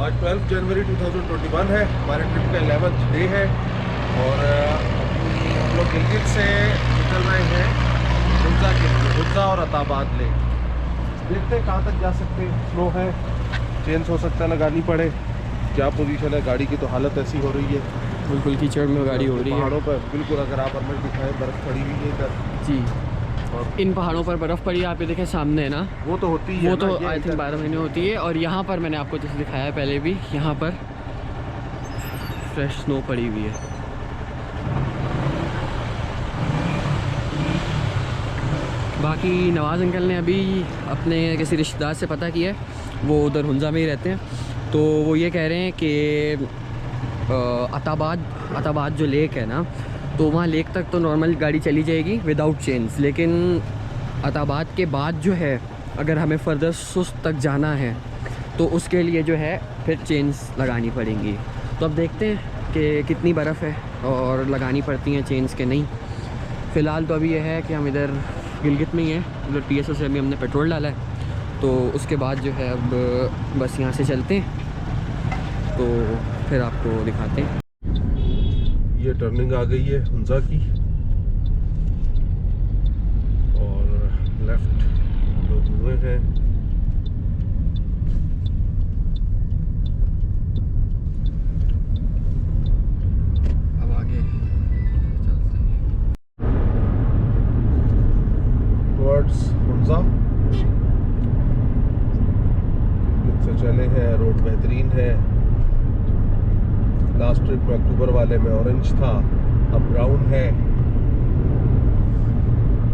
आज 12 जनवरी 2021 है। हमारे ट्रिप का 11th डे है और हम लोग गिलगित से निकल रहे हैं हुंजा के लिए, हुंजा और अताबाद ले। देखते हैं कहाँ तक जा सकते हैं। स्लो है, चेंज हो सकता है लगानी पड़े। क्या पोजीशन है गाड़ी की, तो हालत ऐसी हो रही है, बिल्कुल कीचड़ में गाड़ी हो रही है पहाड़ों पर। बिल्कुल, अगर आप अंदर दिखाएं बर्फ़ पड़ी हुई है इधर जी। और इन पहाड़ों पर बर्फ़ पड़ी है, आप ये देखें सामने है ना, वो तो होती है, वो तो आई थिंक 12 महीने होती है। और यहाँ पर मैंने आपको जैसे दिखाया है पहले भी, यहाँ पर फ्रेश स्नो पड़ी हुई है। बाकी नवाज़ अंकल ने अभी अपने किसी रिश्तेदार से पता किया है, वो उधर हुंजा में ही रहते हैं, तो वो ये कह रहे हैं कि अताबाद जो लेक है ना, तो वहाँ लेक तक तो नॉर्मल गाड़ी चली जाएगी विदाउट चेन्स, लेकिन अताबाद के बाद जो है अगर हमें फर्दर सुस्त तक जाना है तो उसके लिए जो है फिर चेन्स लगानी पड़ेंगी। तो अब देखते हैं कि कितनी बर्फ़ है और लगानी पड़ती हैं चेन्स के नहीं। फ़िलहाल तो अभी यह है कि हम इधर गिलगित में ही हैं, उधर TSO से अभी हमने पेट्रोल डाला है, तो उसके बाद जो है अब बस यहाँ से चलते हैं, तो फिर आपको दिखाते हैं। ये टर्निंग आ गई है हुंजा की और लेफ्ट लोग हुए हैं। अब आगे चलते हैं टुवर्ड्स हुंजा। से चले हैं, रोड बेहतरीन है। लास्ट ट्रिप में अक्टूबर वाले में ऑरेंज था, अब ब्राउन है।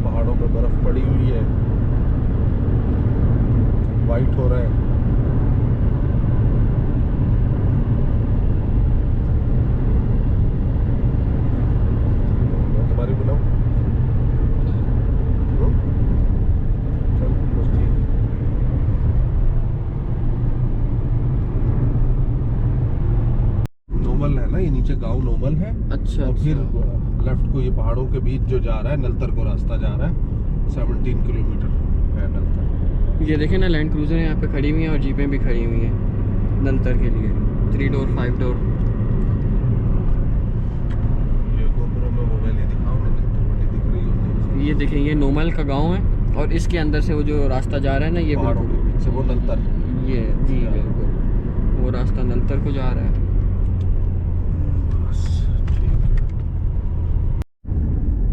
पहाड़ों पे बर्फ पड़ी हुई है, वाइट हो रहा है। मैं तुम्हारी बनाऊं? चल बस ठीक। नोमल है ना, ये नीचे गांव नोमल है। अच्छा, और फिर लेफ्ट को ये पहाड़ों के बीच जो जा रहा है, नलतर को रास्ता जा रहा है। 17 किलोमीटर है नलतर। ये देखें ना, लैंड क्रूज़र यहाँ पे खड़ी हुई हैं और जीपें भी खड़ी हुई हैं नलतर के लिए, 3 डोर 5 डोर। ये गोपुरों में वो वैली दिखाओ ना, कितनी बड़ी दिख रही है। ये देखें, ये नोमल का गांव है और इसके अंदर से वो जो रास्ता जा रहा है ना, ये पहाड़ों के बीच से वो नलतर। ये जी बिल्कुल वो रास्ता नलतर को जा रहा है।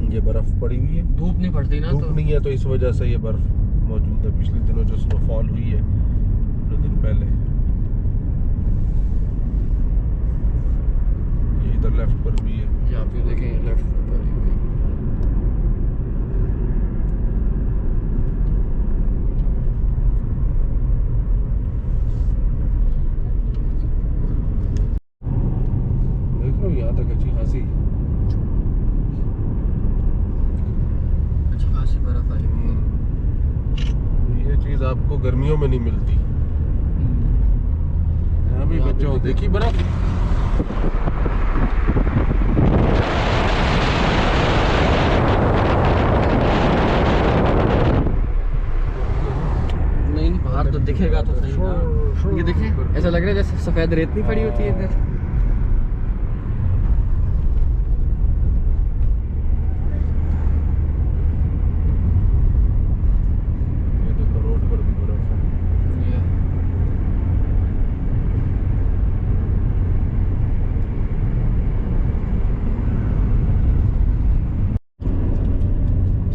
ये बर्फ पड़ी हुई है, धूप नहीं पड़ती ना, धूप तो नहीं है, तो इस वजह से ये बर्फ मौजूद है। पिछले दिनों जो स्नोफॉल हुई है 2 दिन पहले, ये इधर लेफ्ट पर भी है। ये आप ये देखें लेफ्ट पर पड़ी हुई है। देख लो यहाँ तक अच्छी खासी बर्फ आई हुई है। ये चीज आपको गर्मियों में नहीं मिलती। यहाँ भी बच्चों देखी बर्फ। नहीं बाहर तो दिखेगा तो सही ना। ये देखें, ऐसा लग रहा है जैसे सफ़ेद रेत नहीं पड़ी होती है इधर।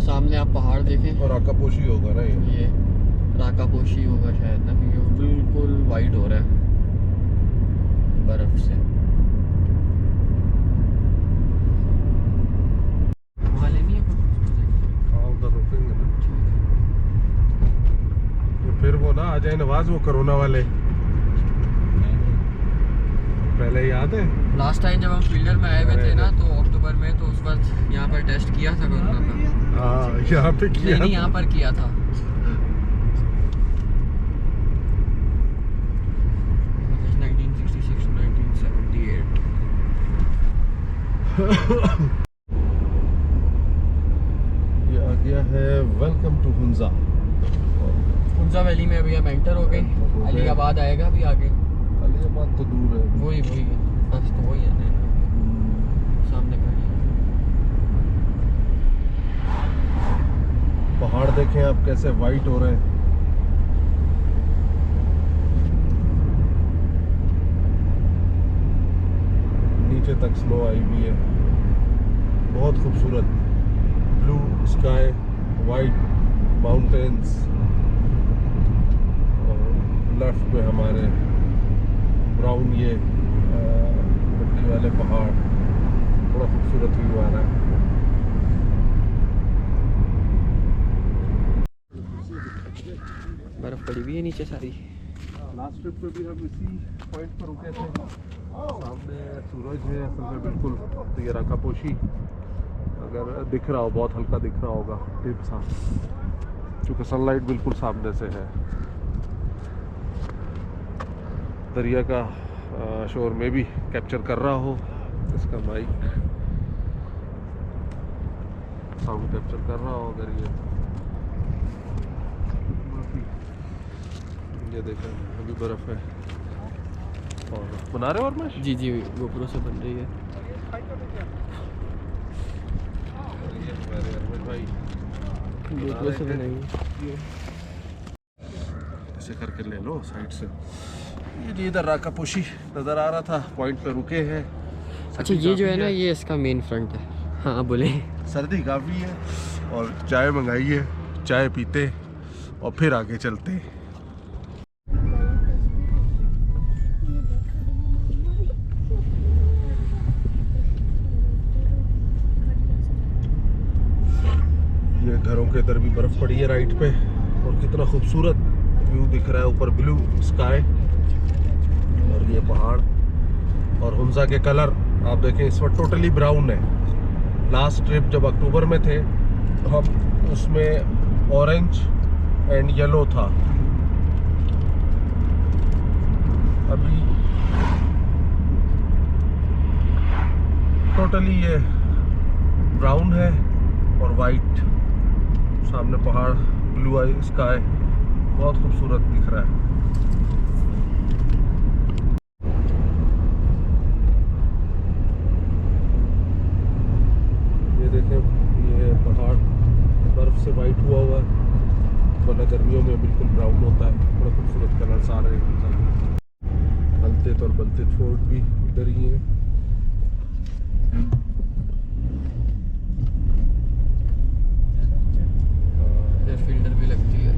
सामने आप पहाड़ देखें, और आकापोशी होगा ना ये राकापोशी होगा शायद ना, क्योंकि वो बिल्कुल वाइट हो रहा है बर्फ से। वहाँ लेनी है हाँ, उधर रुकेंगे ना। तो फिर वो ना आ जाए नवाज, वो कोरोना वाले। पहले याद है लास्ट टाइम जब हम फील्डर में आए हुए थे ना, तो अक्टूबर में, तो उस वक्त यहाँ पर टेस्ट किया था कोरोना का। हाँ, यहाँ पे किया। नहीं, यहाँ पर किया था। ये आ गया है welcome to Hunza. Hunza valley में अभी हम एंटर हो गए। अलीआबाद आएगा अभी आगे। गालियाबाद तो दूर है। वही बस तो वही है ना, सामने गाड़ी। पहाड़ देखें आप कैसे वाइट हो रहे हैं। नीचे तक स्नो आई हुई है, बहुत खूबसूरत ब्लू स्काई, वाइट माउंटेन्स, और लेफ्ट पे हमारे ब्राउन ये मिट्टी वाले पहाड़। बड़ा खूबसूरत व्यू आ रहा है। बर्फ पड़ी हुई है नीचे सारी। लास्ट ट्रिप पे भी हम इसी पॉइंट पर रुके थे। सामने सूरज है असल में बिल्कुल, तो ये राकापोशी अगर दिख रहा हो, बहुत हल्का दिख रहा होगा टिप सा, क्योंकि सनलाइट बिल्कुल सामने से है। दरिया का शोर में भी कैप्चर कर रहा हो इसका माइक, साउंड कैप्चर कर रहा हो अगर ये देखें अभी बर्फ है। और बना रहे हो और मैं जी गोप्रो से बन रही है। भाई गोप्रो से बनाई ऐसे करके ले लो साइड से। ये जी इधर राकापोशी नज़र आ रहा था, पॉइंट पे रुके हैं। अच्छा ये जो है ना, ये इसका मेन फ्रंट है। हाँ बोले। सर्दी काफ़ी है और चाय मंगाई है, चाय पीते और फिर आगे चलते। ये घरों के इधर भी बर्फ पड़ी है राइट पे, और कितना खूबसूरत व्यू दिख रहा है। ऊपर ब्लू स्काई और ये पहाड़, और हुंजा के कलर आप देखें इस वक्त टोटली ब्राउन है। लास्ट ट्रिप जब अक्टूबर में थे तो हम उसमें ऑरेंज एंड येलो था। अभी टोटली ये ब्राउन है और वाइट, सामने पहाड़, ब्लू आई स्काई, बहुत खूबसूरत दिख रहा है। ये देखें, ये पहाड़ बर्फ से वाइट हुआ हुआ है, वरना गर्मियों में बिल्कुल ब्राउन होता है। बड़ा खूबसूरत कलर्स आ रहे हैं। बलतेत और बलतेत फोर्ट भी इधर ही है। फील्डर भी लगती है।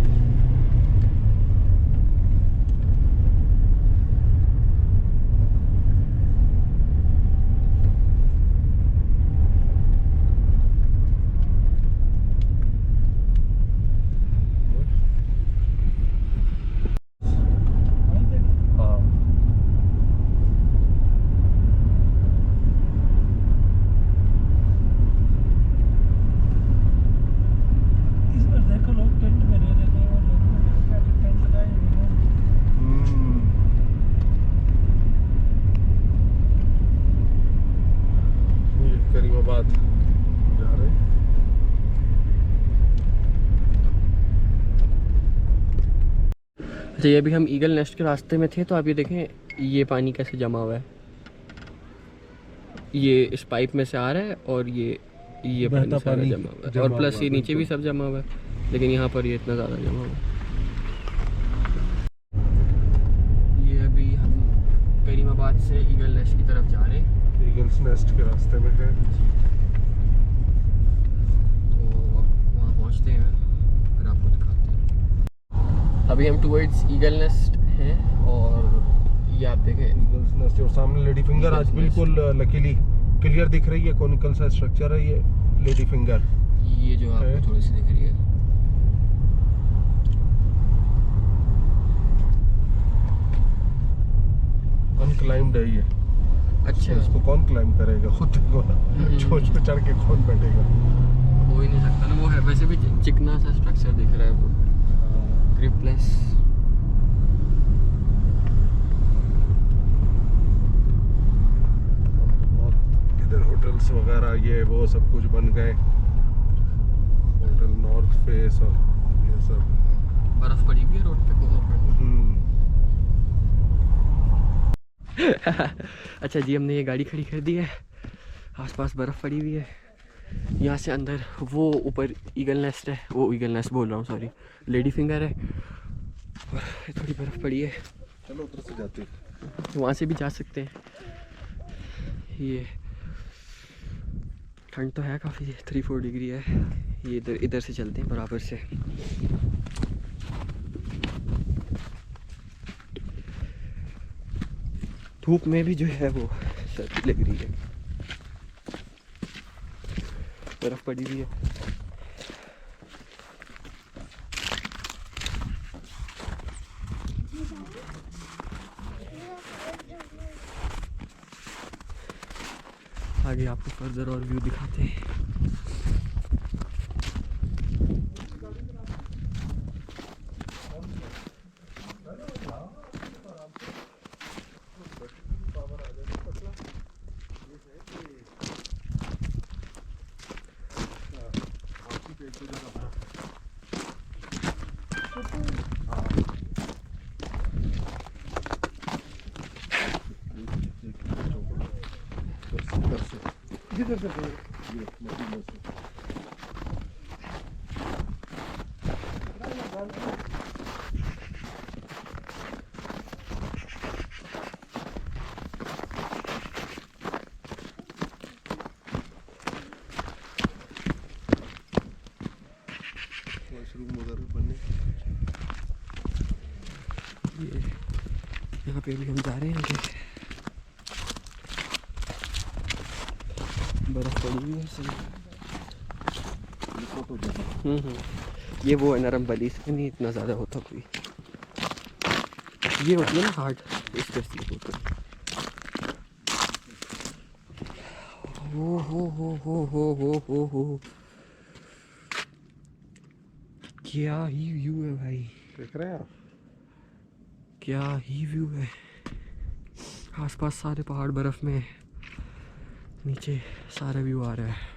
करीमाबाद जा रहे हैं। अच्छा ये अभी हम ईगल नेस्ट के रास्ते में थे, तो आप ये देखें ये पानी कैसे जमा हुआ है। ये इस पाइप में से आ रहा है और ये पानी सारा जमा हुआ है, और प्लस ये नीचे भी सब जमा हुआ है, लेकिन यहाँ पर ये इतना ज़्यादा जमा हुआ है। ये अभी हम करीमाबाद से ईगल नेस्ट की तरफ जा रहे हैं। ईगल्स नेस्ट के रास्ते में है, तो वहाँ पहुँचते हैं फिर आपको दिखाते हैं। अभी हम टुवर्ड्स ईगल नेस्ट हैं, और ये आप देखें ईगल्स नेस्ट, और सामने लेडी फिंगर आज बिल्कुल लकीली क्लियर दिख रही है। कॉनिकल सा स्ट्रक्चर है ये लेडी फिंगर, ये जो आपको थोड़ी सी दिख रही है। अनक्लाइम्ड है ये। अच्छा इसको कौन क्लाइम करेगा, खुद देखो ना, चोंच पे चढ़ के कौन बैठेगा। हो ही नहीं सकता ना, वो है वैसे भी चिकना सा स्ट्रक्चर दिख रहा है वो, ग्रिपलेस। इधर होटल्स वगैरह ये वो सब कुछ बन गए, होटल नॉर्थ फेस और ये सब। बर्फ पड़ी हुई है रोड पे, कोहर पे। अच्छा जी, हमने ये गाड़ी खड़ी कर दी है, आसपास बर्फ़ पड़ी हुई है। यहाँ से अंदर वो ऊपर ईगल नेस्ट है, वो ईगल नेस्ट बोल रहा हूँ सॉरी, लेडी फिंगर है, और थोड़ी बर्फ़ पड़ी है। चलो उधर से जाते हैं, वहाँ से भी जा सकते हैं। ये ठंड तो है काफ़ी, 3-4 डिग्री है। ये इधर से चलते हैं बराबर से। धूप में भी जो है वो सर्दी लग रही है, बर्फ़ पड़ी हुई है। आगे आपको फर्दर और व्यू दिखाते हैं। इधर से ये मशीनों से मशरूम उधर बनने। ये यहाँ पे भी हम जा रहे हैं। आगे बर्फ़ पड़ी हुई है सही। ये वो है नरम बली, इसमें नहीं इतना ज़्यादा होता कोई। ये होती है ना हार्ड, इस तरह से होता है। हो क्या ही व्यू है भाई, देख रहे हैं आप? क्या ही व्यू है। आसपास सारे पहाड़ बर्फ में, नीचे सारा व्यू आ रहा है।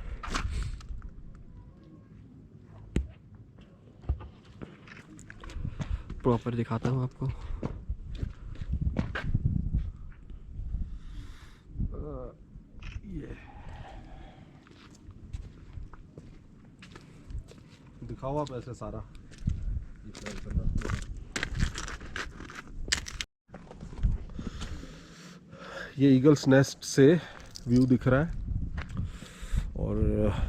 प्रॉपर दिखाता हूँ आपको। ये दिखाओ आप ऐसे सारा। ये ईगल्स नेस्ट से व्यू दिख रहा है और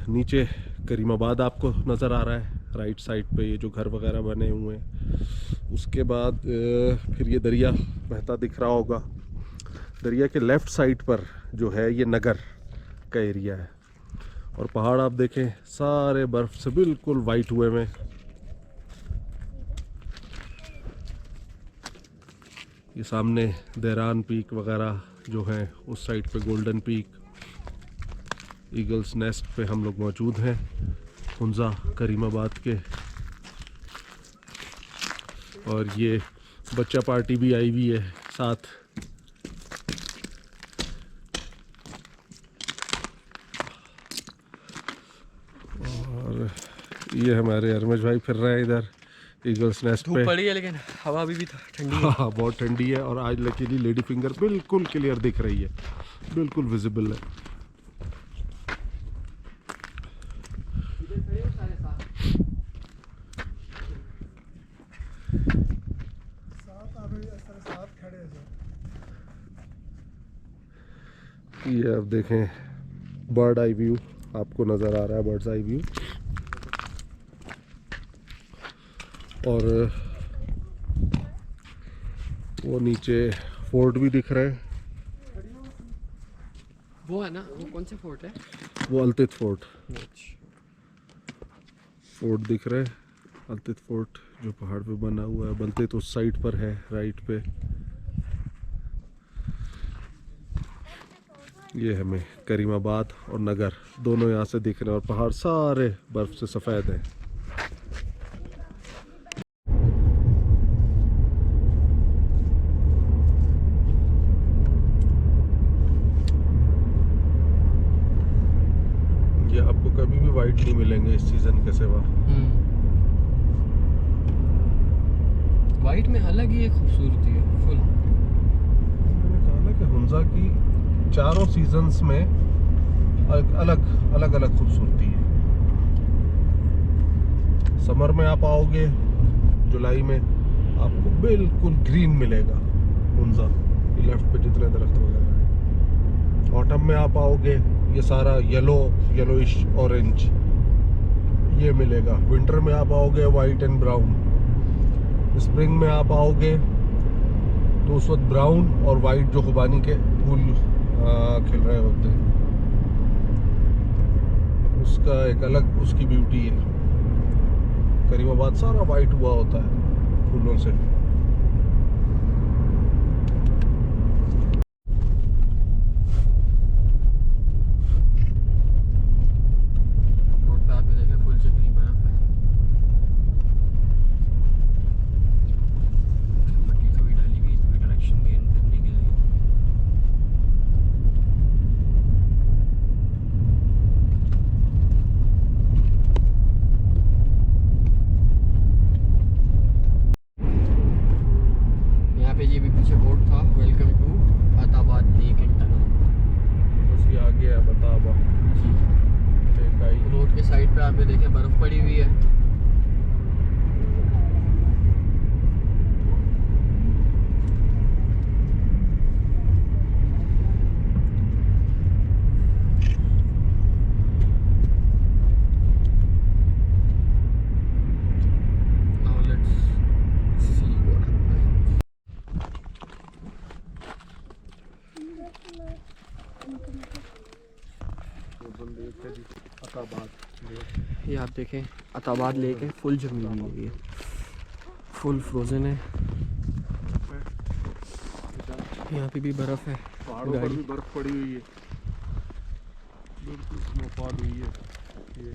नीचे करीमाबाद आपको नज़र आ रहा है राइट साइड पे, ये जो घर वगैरह बने हुए हैं। उसके बाद फिर ये दरिया बहता दिख रहा होगा। दरिया के लेफ़्ट साइड पर जो है ये नगर का एरिया है और पहाड़ आप देखें सारे बर्फ़ से बिल्कुल वाइट हुए में। ये सामने देरान पीक वगैरह जो हैं, उस साइड पे गोल्डन पीक, ईगल्स नेस्ट पे हम लोग मौजूद हैं हुंजा करीमाबाद के। और ये बच्चा पार्टी भी आई हुई है साथ। और ये हमारे अरमज भाई फिर रहे हैं इधर ईगल्स नेस्ट पे। धूप पड़ी है लेकिन हवा भी ठंडी है। हाँ बहुत ठंडी है और आज लकीली लेडी फिंगर बिल्कुल क्लियर दिख रही है, बिल्कुल विजिबल है। ये अब देखें बर्ड आई व्यू आपको नज़र आ रहा है, बर्ड्स आई व्यू। और वो नीचे फोर्ट भी दिख रहा है। वो है ना, वो कौन सा फोर्ट है? वो अल्तित फोर्ट, फोर्ट दिख रहा है। अल्तित फोर्ट जो पहाड़ पे बना हुआ है, बल्तित उस साइड पर है राइट पे। ये हमें करीमाबाद और नगर दोनों यहाँ से दिख रहे हैं और पहाड़ सारे बर्फ से सफ़ेद हैं। ये आपको कभी भी वाइट नहीं मिलेंगे इस सीजन के सिवा। वाइट में अलग ही एक खूबसूरती है फुल। मैंने कहा ना कि हुंजा की चारों सीजन्स में अलग अलग खूबसूरती है। समर में आप आओगे जुलाई में, आपको बिल्कुल ग्रीन मिलेगा हुंजा, ये लेफ्ट पे जितने दरख्त वगैरह हैं। ऑटम में आप आओगे, ये सारा येलोइश ऑरेंज ये मिलेगा। विंटर में आप आओगे वाइट एंड ब्राउन। स्प्रिंग में आप आओगे तो उस वक्त ब्राउन और वाइट जो खुबानी के फूल खिल रहे होते हैं, उसका एक अलग उसकी ब्यूटी है। करीमाबाद सारा वाइट हुआ होता है फूलों से। रोड पे आप देखें फुल चिकनी बर्फ है, मट्टी थोड़ी डाली हुई है थोड़ी डायरेक्शन गेन करने के लिए। यहाँ पे ये भी पीछे बोर्ड था, welcome to Attabad lake and tunnel. बस ये आ गया बताबा जी, लेक आई। रोड के साइड पे आप ये देखें बर्फ पड़ी हुई है। Now let's see what happens. ये आप देखें अताबाद लेक है, फुल जमी हुई है, ये फुल फ्रोजन है। यहाँ पे भी बर्फ है, पहाड़ों पर भी बर्फ पड़ी हुई है, बिल्कुल स्नोफॉल हुई है ये।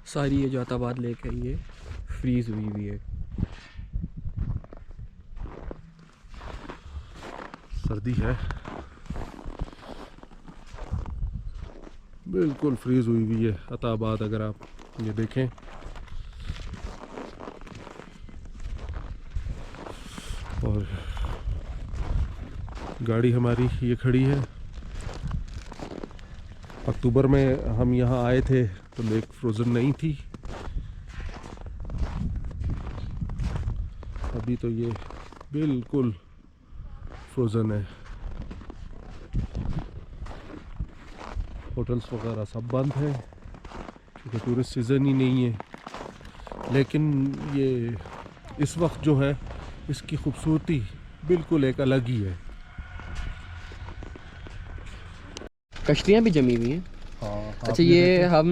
सारी ये जो अताबाद लेक है ये फ्रीज हुई हुई है। सर्दी है, बिल्कुल फ्रीज हुई हुई है अताबाद। अगर आप ये देखें और गाड़ी हमारी ये खड़ी है। अक्टूबर में हम यहाँ आए थे तो लेक फ्रोजन नहीं थी, अभी तो ये बिल्कुल फ्रोजन है। होटल्स वगैरह सब बंद है क्योंकि टूरिस्ट सीज़न ही नहीं है। लेकिन ये इस वक्त जो है इसकी खूबसूरती बिल्कुल एक अलग ही है। कश्तियाँ भी जमी हुई हैं। हाँ, अच्छा, ये हम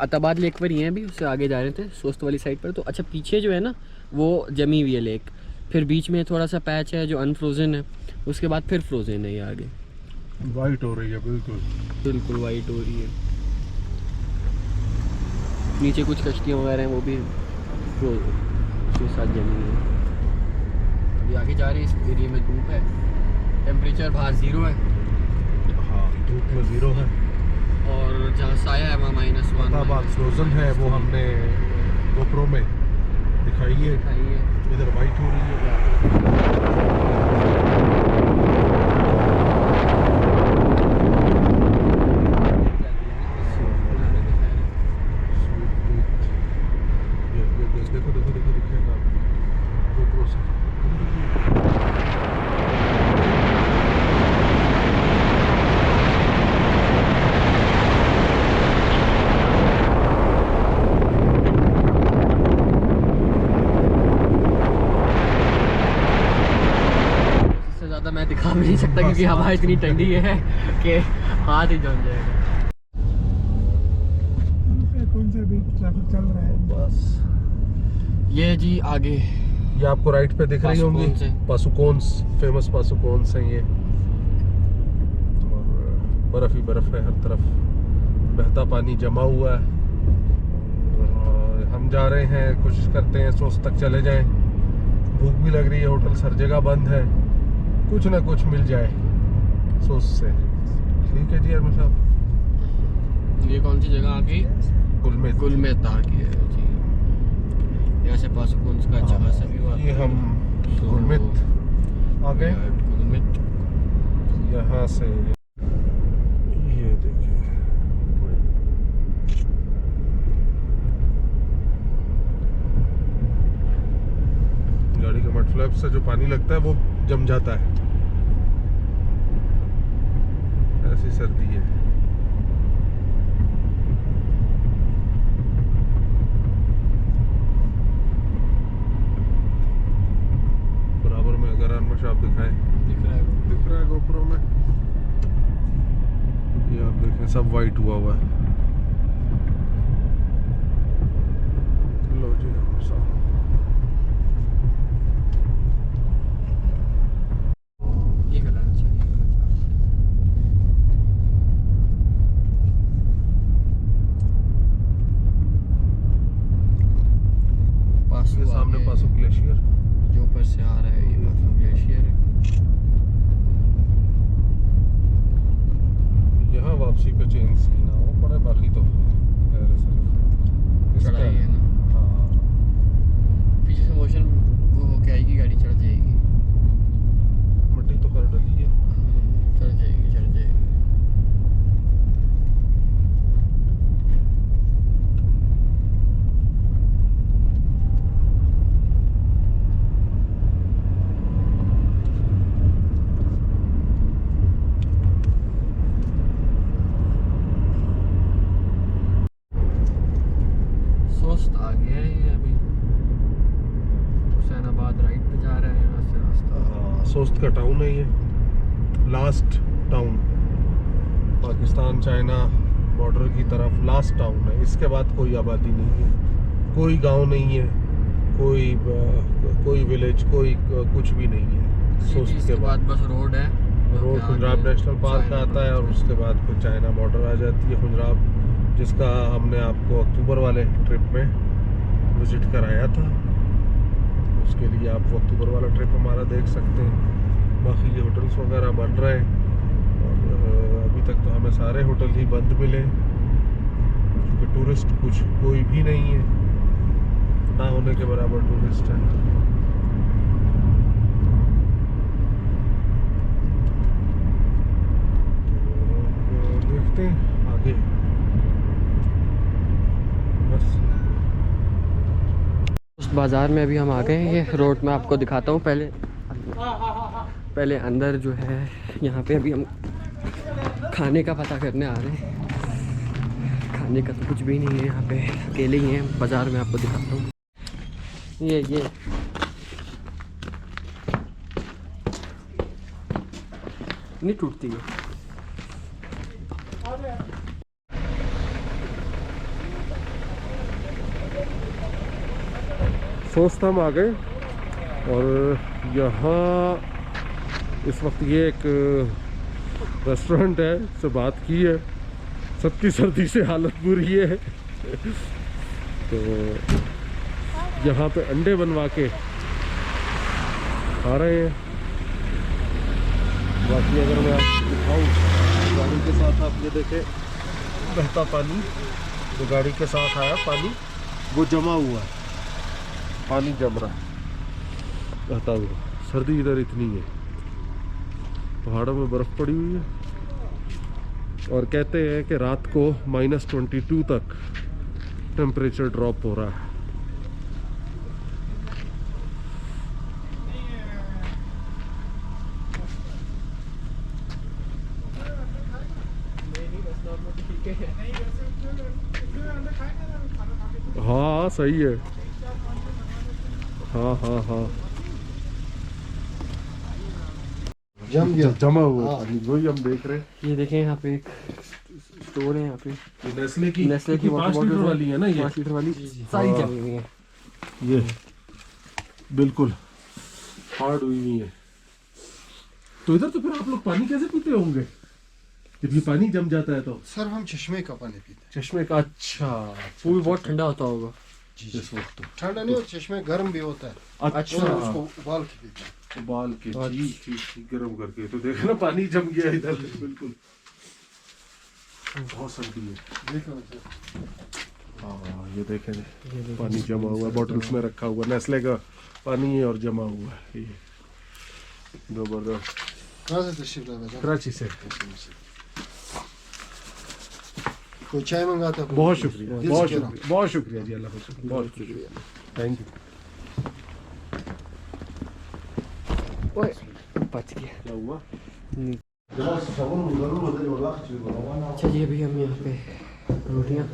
अताबाद लेक पर ही हैं, अभी उससे आगे जा रहे थे सोस्त वाली साइड पर। तो अच्छा, पीछे जो है ना वो जमी हुई है लेक, फिर बीच में थोड़ा सा पैच है जो अनफ्रोजन है, उसके बाद फिर फ्रोजन है। ये आगे वाइट हो रही है, बिल्कुल वाइट हो रही है। नीचे कुछ कश्तियाँ वगैरह हैं वो भी उसके साथ जमी है। अभी आगे जा रहे हैं, इस एरिया में धूप है, टेम्परेचर बाहर 0 है। हाँ, धूप में 0 है और जहाँ साया है वहाँ -1। अताबाद फ्रोजन है, वो हमने गोप्रो में दिखाई है। इधर वाइट हो रही है। देखो दिखेगा गोप्रो से। मैं दिखा भी नहीं सकता क्योंकि हवा इतनी ठंडी है कि हाथ ही जम जाएगा। कौन सा भी ट्रैफिक चल रहा है बस ये जी आगे ये आपको राइट पे दिख रही होंगी पासुकोन्स, फेमस पासुकोन्स हैं ये। और बर्फ ही बर्फ है, हर तरफ बहता पानी जमा हुआ है। और हम जा रहे हैं, कोशिश करते हैं सोच तक चले जाएं। भूख भी लग रही है, होटल हर जगह बंद है, कुछ ना कुछ मिल जाए सोच से। ठीक है जी अरमान साहब। ये कौन सी जगह आ गई? गुलमेत। गुलमेत आ गई है जी। यहाँ से पासुकुंस का जहाज से भी हुआ। ये हम गुलमेत आ गए। गुलमेत यहाँ से ये देखिए, गाड़ी के मड फ्लैप से जो पानी लगता है वो जम जाता है, ऐसी सर्दी है। बराबर में अगर अनमश आप दिखाएं, दिख रहा है गोप्रो में, ये आप देखें सब वाइट हुआ हुआ है। लो जी ये करना चाहिए। ये सामने पासो ग्लेशियर जो ऊपर से आ रहा है, ये पासो ग्लेशियर है। यहाँ वापसी पे चेंज की ना हो पड़े, बाकी तो चढ़ाई है ना। हाँ, पीछे से मोशन वो होके आएगी, गाड़ी चढ़ जाएगी। मट्टी तो कर डली है। चढ़ जाएगी, चढ़ जाएगी। सोस्त आ गया है ये अभी। हुसैनाबाद राइट पे जा रहा है यहाँ से रास्ता। हाँ, सोस्त का टाउन है ये, last town, Pakistan China border की तरफ लास्ट टाउन है। इसके बाद कोई आबादी नहीं है, कोई गांव नहीं है, कोई विलेज, कोई कुछ भी नहीं है। सोस्त इसके के बाद बस रोड है। रोड खुंजराब नेशनल पार्क आता है और उसके बाद फिर चाइना बॉर्डर आ जाती है खुंजराब, जिसका हमने आपको अक्टूबर वाले ट्रिप में विज़िट कराया था। उसके लिए आप वो अक्टूबर वाला ट्रिप हमारा देख सकते हैं। बाकी ये होटल्स वगैरह बन रहे हैं और अभी तक तो हमें सारे होटल ही बंद मिले, क्योंकि टूरिस्ट कोई भी नहीं है, ना होने के बराबर टूरिस्ट है। तो देखते हैं आगे। बस उस बाज़ार में अभी हम आ गए हैं। ये रोड में आपको दिखाता हूँ। पहले अंदर जो है, यहाँ पे अभी हम खाने का पता करने आ रहे हैं। खाने का तो कुछ भी नहीं है यहाँ पे, अकेले ही हैं। बाज़ार में आपको दिखाता हूँ। ये नहीं टूटती है। सोस्त हम आ गए और यहाँ इस वक्त ये एक रेस्टोरेंट है, से बात की है, सबकी सर्दी से हालत बुरी है। तो यहाँ पे अंडे बनवा के खा रहे हैं। बाकी अगर मैं आपको दिखाऊँ, गाड़ी के साथ आप ये देखें बहता पानी, जो गाड़ी के साथ आया पानी वो जमा हुआ है, पानी जम रहा है बहता हुआ। सर्दी इधर इतनी है, पहाड़ों में बर्फ़ पड़ी हुई है और कहते हैं कि रात को -22 तक टेम्परेचर ड्रॉप हो रहा है। हाँ सही है। हाँ हाँ हाँ, जमा हुआ पानी, वही हम देख रहे हैं। ये देखें, यहाँ पे एक स्टोर है। यहाँ पे नेस्ले की वाटर 5 लीटर वाली है ना, ये 5 लीटर वाली सारी जमी हुई है। ये बिल्कुल हार्ड हुई हुई है। तो इधर तो फिर आप लोग पानी कैसे पीते होंगे जब ये पानी जम जाता है? तो सर हम चश्मे का पानी पीते हैं। चश्मे का? अच्छा, वो भी बहुत ठंडा होता होगा इस वक्त। ठंडा नहीं, चश्मे गर्म भी होता है। अच्छा, तो उसको उबाल के पीते हैं। उबाल के ठीक गर्म करके। तो देखो ना पानी जम गया इधर बिल्कुल। बहुत सर्दी है। देखो हाँ ये देखें पानी जमा हुआ है, बॉटल्स में रखा हुआ नेस्ले का पानी और जमा हुआ है ये जबरदस्त। कहाँ से तशरीफ लाए भाईजान? कराची से। कोई चाय मंगाता है? बहुत शुक्रिया, दिल से बहुत कह रहा हूँ। शुक्रिया, बहुत शुक्रिया जी, अल्लाह का बहुत शुक्रिया, थैंक यू। ओए बच गया। क्या हुआ? अच्छा जी अभी हम यहाँ पे रोटियाँ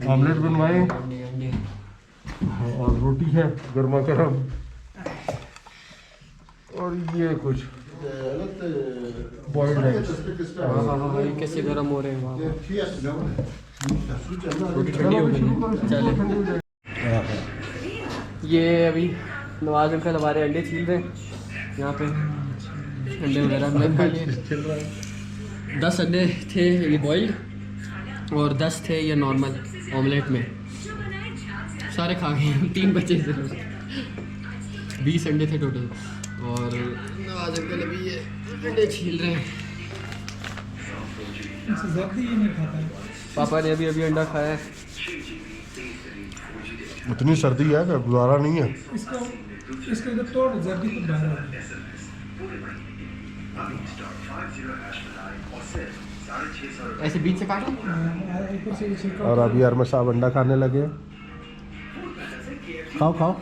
ऑमलेट बनवाए अंडे और रोटी है गर्मा गर्म और ये कुछ बॉइल्ड है। हाँ ये कैसे गर्म हो रहे हैं वहाँ रोटी ठंडी हो गई है। चले ये अभी नवाज अंकल हमारे अंडे छील रहे हैं यहाँ पे। अंडे वगैरह हमने खा लिए। 10 अंडे थे ये बॉइल्ड और 10 थे ये नॉर्मल ऑमलेट में। सारे खा गए 3 बचे थे 20 अंडे थे टोटल। और नवाज अंकल अभी ये अंडे छील रहे हैं। इनसे ज़्यादा ये नहीं खाता है। पापा ने अभी अंडा खाया है। इतनी सर्दी है कि गुजारा नहीं है। इसको इधर तोड़ जल्दी तो बाहर आ गया। ऐसे बीच से काटा ऊपर से ये छिलका और अभी यार में साहब अंडा खाने लगे। खाओ खाओ।